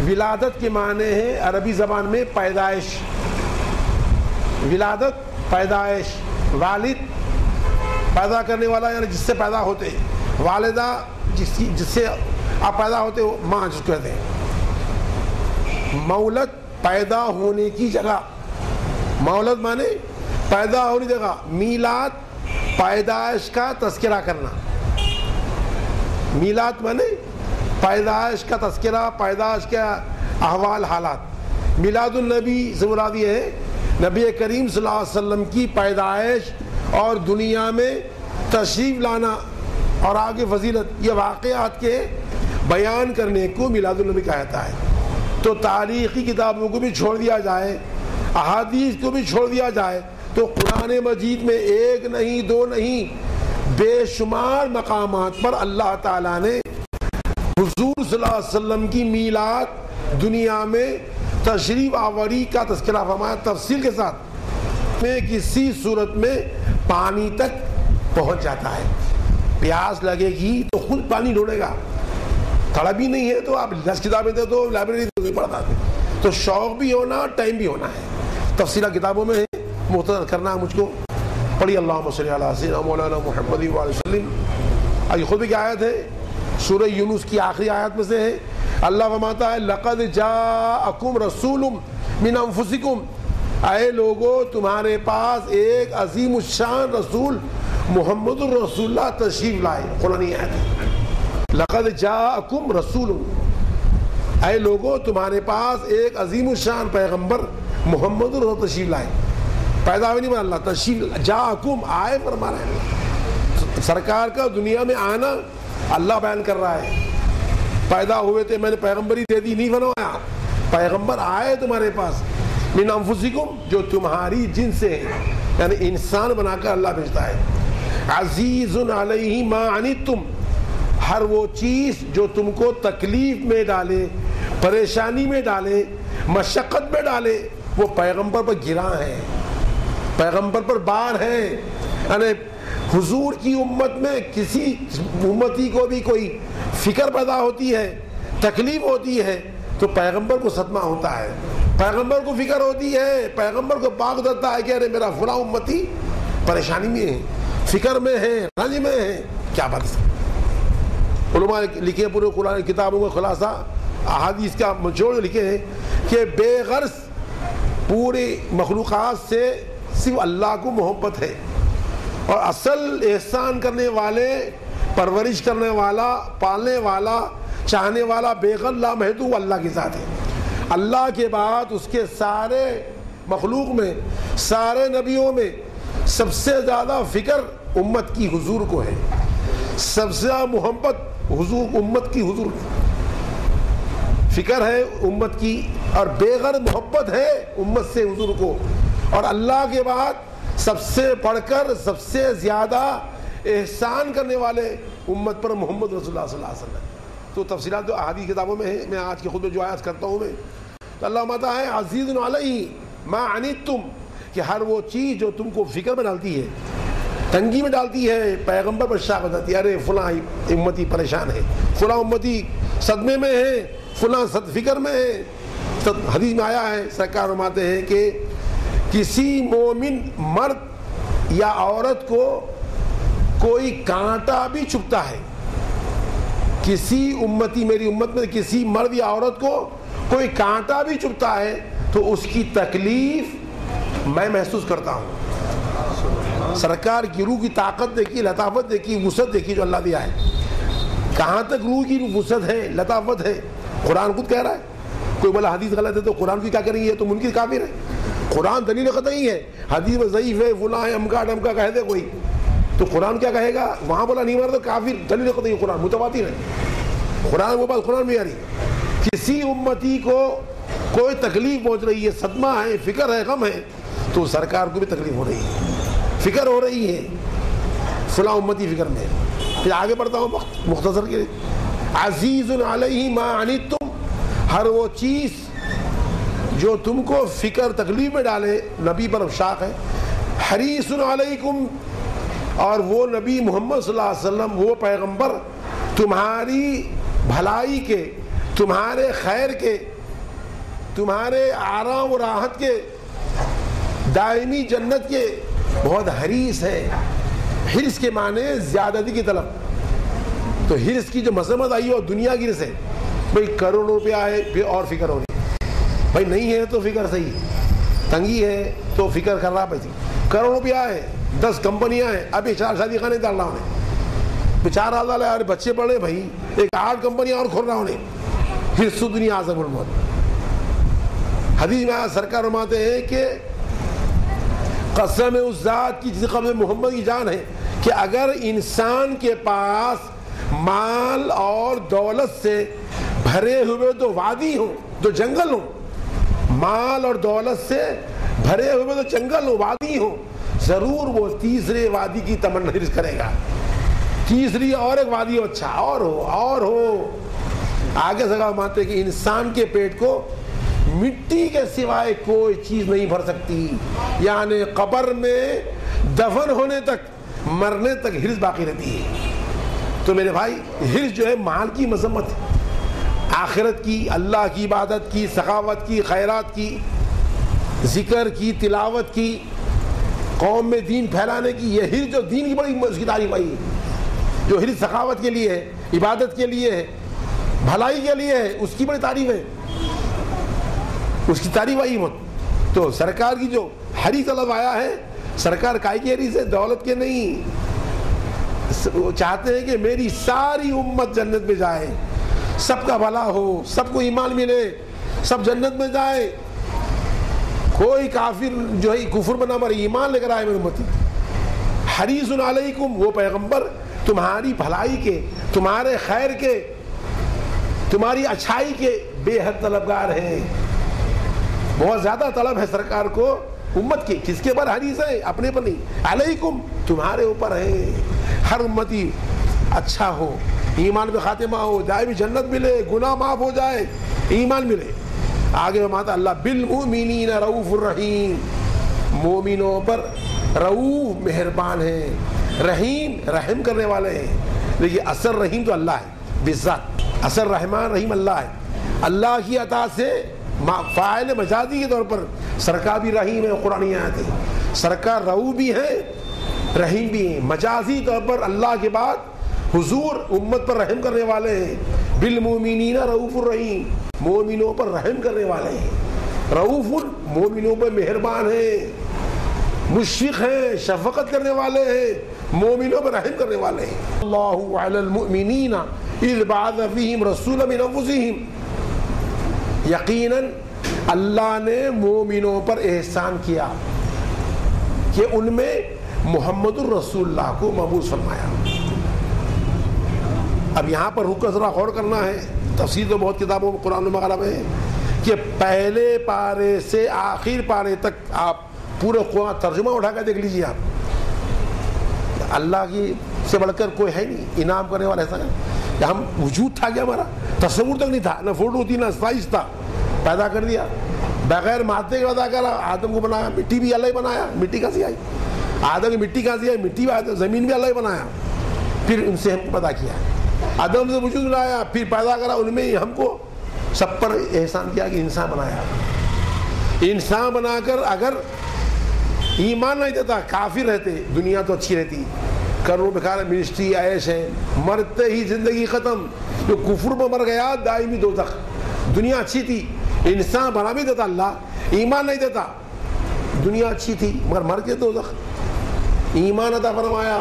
ولادت کے معنی ہے عربی زبان میں پیدائش. ولادت پیدائش، والد پیدا کرنے والا یعنی جس سے پیدا ہوتے ہیں، والدہ جس سے آپ پیدا ہوتے ہو، ماں جس کو کہتے ہیں. مولد پیدا ہونے کی جگہ، مولد مانے پیدا ہونے کی جگہ. میلاد پیدائش کا تذکرہ کرنا، میلاد مانے پیدائش کا تذکرہ، پیدائش کے احوال حالات. میلاد النبی سے مراد یہ ہے نبی کریم صلی اللہ علیہ وسلم کی پیدائش اور دنیا میں تشریف لانا اور آگے فضیلت، یہ واقعات کے بیان کرنے کو میلاد النبی کہا جاتا ہے. تو تاریخی کتابوں کو بھی چھوڑ دیا جائے، احادیث کو بھی چھوڑ دیا جائے تو قرآن مجید میں ایک نہیں دو نہیں بے شمار مقامات پر اللہ تعالیٰ نے حضور صلی اللہ علیہ وسلم کی میلاد، دنیا میں تشریف آوری کا تذکرہ فرمایا تفصیل کے ساتھ. میں کسی صورت میں پانی تک پہنچ جاتا ہے. پیاس لگے گی تو خود پانی ڈھونڈے گا، طلب بھی نہیں ہے تو آپ 10 کتابیں دے دو، لائبریری نہیں پڑھتا. تو شوق بھی ہونا، ٹائم بھی ہونا ہے. تفصیلہ کتابوں میں ہے، مختصر کرنا مجھ کو. پڑھی اللہم صلی علی سیدنا مولانا محمد وعلیہ وسلم. آج خود بھی کی آیت ہے، سورہ یونس کی آخری آیت میں سے ہے. اللہ فرماتا ہے لقد جاءکم رسول من انفسکم، اے لوگو تمہارے پاس ایک عظیم الشان رسول محمد الرسول اللہ تشریف لائے. قرآنی آیت ہے لقد جاءکم رسول، اے لوگو تمہارے پاس ایک عظیم الشان پیغمبر محمد الرسول تشریف لائے. پیدا ہوئی نہیں بنا اللہ، تشریف جاءکم آئے فرما رہے ہیں. سرکار کا دنیا میں آنا اللہ بیان کر رہا ہے. پیدا ہوئے تھے میں نے پیغمبری دے دی، نہیں بنوایا، پیغمبر آئے تمہارے پاس. من انفسکم، جو تمہاری جن سے ہے، یعنی انسان بنا کر اللہ بھیجتا ہے. عزیز علیہ ما عنتم، ہر وہ چیز جو تم کو تکلیف میں ڈالے، پریشانی میں ڈالے، مشقت میں ڈالے، وہ پیغمبر پر گراں ہے، پیغمبر پر بار ہے. یعنی حضور کی امت میں کسی امتی کو بھی کوئی فکر پیدا ہوتی ہے، تکلیف ہوتی ہے تو پیغمبر کو صدمہ ہوتا ہے، پیغمبر کو فکر ہوتی ہے، پیغمبر کو باغ دیتا ہے کہ ارے میرا فلاں امتی پریشانی میں ہے، فکر میں ہے، رنج میں ہے. کیا بات ہے. علماء لکھے پورے قرآن کتابوں کا خلاصہ، احادیث کا نچوڑ لکھے ہیں کہ بے غرض پوری مخلوقات سے صرف اللہ کو محبت ہے، اور اصل احسان کرنے والے، پرورش کرنے والا، پالنے والا، چاہنے والا بے غرض لامحدود اللہ کی ذات ہے. اللہ کے بعد اس کے سارے مخلوق میں، سارے نبیوں میں سب سے زیادہ فکر امت کی حضور کو ہے، سب سے زیادہ محبت حضور امت کی حضور فکر ہے امت کی، اور بے غرض محبت ہے امت سے حضور کو. اور اللہ کے بعد سب سے بڑھ کر سب سے زیادہ احسان کرنے والے امت پر محمد رسول اللہ صلی اللہ علیہ وسلم. تو تفصیلات جو احادیث کتابوں میں ہیں، میں آج کے خطبے جو آیات کرتا ہوں میں، تو اللہ ماتا ہے عزیز علیہ ما عنتم، کہ ہر وہ چیز جو تم کو فکر میں ڈالتی ہے، تنگی میں ڈالتی ہے، پیغمبر پر شاق بتاتی ہے ارے فلاں امتی پریشان ہے، فلاں امتی صدمے میں ہے، فلاں فکر میں ہے. حدیث میں آیا ہے، سرکار فرماتے ہیں کہ کسی مومن مرد یا عورت کو کوئی کانٹا بھی چبھتا ہے، کسی امتی میری امت میں کسی مرد یا عورت کو کوئی کانٹا بھی چبھتا ہے تو اس کی تکلیف میں محسوس کرتا ہوں. سرکار کی روح کی طاقت دیکھی، لطافت دیکھی، وسعت دیکھی جو اللہ دیا ہے. کہاں تک روح کی وسعت ہے، لطافت ہے. قرآن خود کہہ رہا ہے. کوئی بولا حدیث غلط ہے تو قرآن کی کیا کریں گے، تو منکر کافر ہے. قرآن دلیل قطعی ہے، حدیث میں ضعیف ہے، فلاں ہے، امکا ڈمکا کہہ دے کوئی تو قرآن کیا کہے گا. وہاں بولا نہیں مارا تو کافر، دلیل قطعی قرآن متواتر ہے. قرآن وہ بات قرآن میں آ رہی. کسی امتی کو کوئی تکلیف پہنچ رہی ہے، صدمہ ہے، فکر ہے، غم ہے، تو سرکار کو بھی تکلیف ہو رہی ہے، فکر ہو رہی ہے، فلاں امتی فکر میں. پھر آگے بڑھتا ہوں مختصر کے. عزیز علیہ ما عنتم، ہر وہ چیز جو تم کو فکر تکلیف میں ڈالے نبی پر افشاق ہے. حریص علیکم، اور وہ نبی محمد صلی اللہ علیہ وسلم، وہ پیغمبر تمہاری بھلائی کے، تمہارے خیر کے، تمہارے آرام و راحت کے، دائمی جنت کے بہت حریص ہے۔ حرص کے معنی زیادتی کی طلب۔ تو حرص کی جو مذمت آئی ہے دنیا کی حرص ہے، بھئی کروڑ روپیہ ہے پھر اور فکر ہو رہی، بھئی نہیں ہے تو فکر صحیح، تنگی ہے تو فکر کر رہا پیسی، کروڑ روپیہ ہے، 10 کمپنیاں ہیں، ابھی 4 شادی خانے ڈال رہا انہیں، بیچارہ اللہ ہے، بچے پڑھے بھائی، ایک 8 کمپنیاں اور کھول رہا انہیں، حرص دنیا اعظم الموت۔ حدیث میں سرکار فرماتے ہیں کہ قسم اس ذات کی جس قبل محمد کی جان ہے کہ اگر انسان کے پاس مال اور دولت سے بھرے ہوئے تو وادی ہوں، تو جنگل ہوں، مال اور دولت سے بھرے ہوئے تو جنگل ہوں، وادی ہوں، ضرور وہ تیسرے وادی کی تمنا حرص کرے گا، تیسری اور ایک وادی ہو، اچھا اور ہو۔ آگے سے مانتے ہیں کہ انسان کے پیٹ کو مٹی کے سوائے کوئی چیز نہیں بھر سکتی، یعنی قبر میں دفن ہونے تک، مرنے تک حرص باقی رہتی ہے۔ تو میرے بھائی حرص جو ہے مال کی مذمت ہے، آخرت کی، اللہ کی عبادت کی، سخاوت کی، خیرات کی، ذکر کی، تلاوت کی، قوم میں دین پھیلانے کی، یہ حرص جو دین کی بڑی اس کی تعریف آئی ہے، جو حرص سخاوت کے لیے ہے، عبادت کے لیے ہے، بھلائی کے لیے ہے، اس کی بڑی تعریف ہے، اس کی تعریف آئی مت۔ تو سرکار کی جو حریص طلب آیا ہے، سرکار کائی کی حریص ہے؟ دولت کے نہیں، وہ چاہتے ہیں کہ میری ساری امت جنت میں جائے، سب کا بھلا ہو، سب کو ایمان ملے، سب جنت میں جائے، کوئی کافر جو ہے کفر میں نہ مرے، ایمان لے کر آئے میری امتی۔ حریص علیکم، وہ پیغمبر تمہاری بھلائی کے، تمہارے خیر کے، تمہاری اچھائی کے بے حد طلبگار ہیں۔ بہت زیادہ طلب ہے سرکار کو امت کی، کس کے پر حریص ہے؟ اپنے پر نہیں، علیکم، تمہارے اوپر ہے، ہر امتی اچھا ہو، ایمان پہ خاتمہ ہو، جائے بھی جنت ملے، گناہ معاف ہو جائے، ایمان ملے۔ آگے فرماتا اللہ بالمؤمنین رؤوف الرحیم، مومنوں پر رؤوف مہربان ہے، رحیم رحم کرنے والے ہیں۔ لیکن اصل رحیم تو اللہ ہے بالذات، اصل رحمان رحیم اللہ ہے۔ اللہ کی عطا سے فاعل مجازی کے طور پر سرکار بھی رحیم ہے، قرآنی آیت ہے، سرکار رؤوف بھی ہے، رحیم بھی ہیں۔ مجازی طور پر اللہ کے بعد حضور امت پر رحم کرنے والے ہیں، بالمؤمنین رؤوف الرحیم، مومنوں پر رحم کرنے والے ہیں، رؤوف مومنوں پر مہربان ہیں، مشفق ہیں، شفقت کرنے والے ہیں، مومنوں پر رحم کرنے والے ہیں۔ اللہ علی المؤمنین اذ بعث فیہم رسولا من انفسہم، یقیناً اللہ نے مومنوں پر احسان کیا کہ ان میں محمد الرسول اللہ کو مبعوث فرمایا۔ اب یہاں پر رک کر ذرا غور کرنا ہے، تفسیر تو بہت کتابوں میں قرآن مغرب ہے کہ پہلے پارے سے آخر پارے تک آپ پورے قرآن ترجمہ اٹھا کر دیکھ لیجیے، آپ اللہ کی سے بڑھ کر کوئی ہے نہیں انعام کرنے والا، ایسا ہے کہ ہم وجود تھا کیا، ہمارا تصور تک نہیں تھا، نہ فوٹو تھی نہ سائز تھا، پیدا کر دیا بغیر مادے کے پیدا کرا، آدم کو بنایا، مٹی بھی اللہ ہی بنایا، مٹی کہاں سے آئی؟ آدم کی مٹی کہاں سے آئی؟ مٹی بھی، زمین بھی اللہ ہی بنایا، پھر ان سے ہم کو پیدا کیا، آدم سے وجود بنایا، پھر پیدا کرا، ان میں ہم کو سب پر احسان کیا کہ انسان بنایا۔ انسان بنا کر اگر ایمان نہیں دیتا، کافر رہتے، دنیا تو اچھی رہتی، کروڑ بکھار منسٹری عیش ہے، مرتے ہی زندگی ختم، جو کفر میں مر گیا دائمی دوزخ۔ دنیا اچھی تھی، انسان بنا بھی دیتا اللہ، ایمان نہیں دیتا، دنیا اچھی تھی مگر مر کے دوزخ۔ ایمان عطا فرمایا،